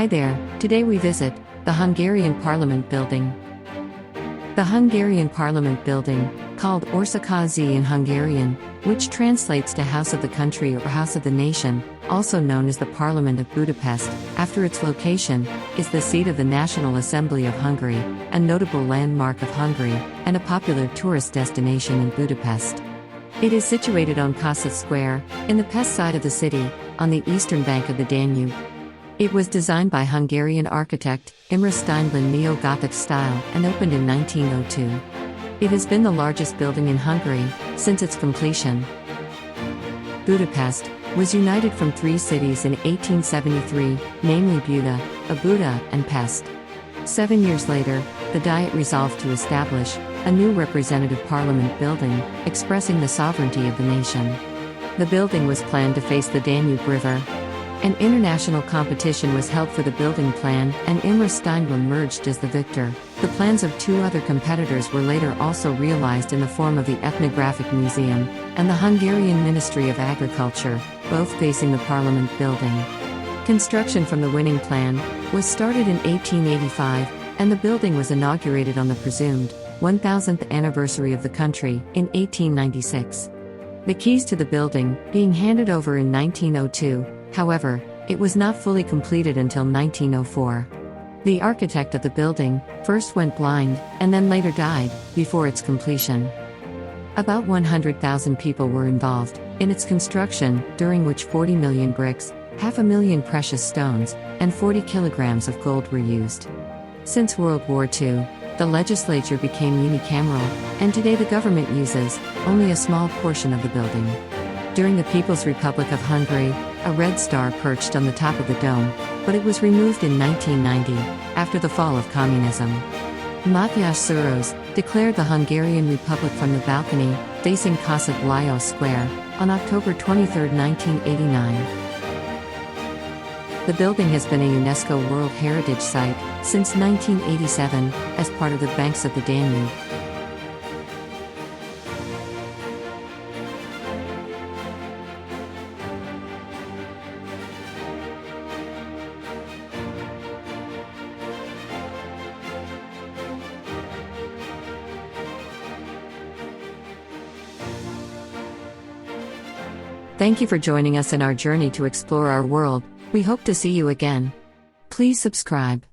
Hi there, today we visit the Hungarian Parliament Building. The Hungarian Parliament Building, called orsaঃkhaːz in Hungarian, which translates to House of the Country or House of the Nation, also known as the Parliament of Budapest, after its location, is the seat of the National Assembly of Hungary, a notable landmark of Hungary, and a popular tourist destination in Budapest. It is situated on Kossuth Square, in the Pest side of the city, on the eastern bank of the Danube. It was designed by Hungarian architect Imre Steindl in neo-Gothic style and opened in 1902. It has been the largest building in Hungary since its completion. Budapest was united from three cities in 1873, namely Buda, Óbuda, and Pest. 7 years later, the Diet resolved to establish a new representative parliament building, expressing the sovereignty of the nation. The building was planned to face the Danube River. An international competition was held for the building plan, and Imre Steindl emerged as the victor. The plans of two other competitors were later also realized in the form of the Ethnographic Museum and the Hungarian Ministry of Agriculture, both facing the Parliament building. Construction from the winning plan was started in 1885, and the building was inaugurated on the presumed 1000th anniversary of the country in 1896. The keys to the building being handed over in 1902. However, it was not fully completed until 1904. The architect of the building first went blind and then later died before its completion. About 100,000 people were involved in its construction, during which 40 million bricks, 500,000 precious stones, and 40 kilograms of gold were used. Since World War II, the legislature became unicameral, and today the government uses only a small portion of the building. During the People's Republic of Hungary, a red star perched on the top of the dome, but it was removed in 1990, after the fall of communism. Mátyás Soros declared the Hungarian Republic from the balcony, facing Kossuth Square, on October 23, 1989. The building has been a UNESCO World Heritage Site since 1987, as part of the banks of the Danube. Thank you for joining us in our journey to explore our world. We hope to see you again. Please subscribe.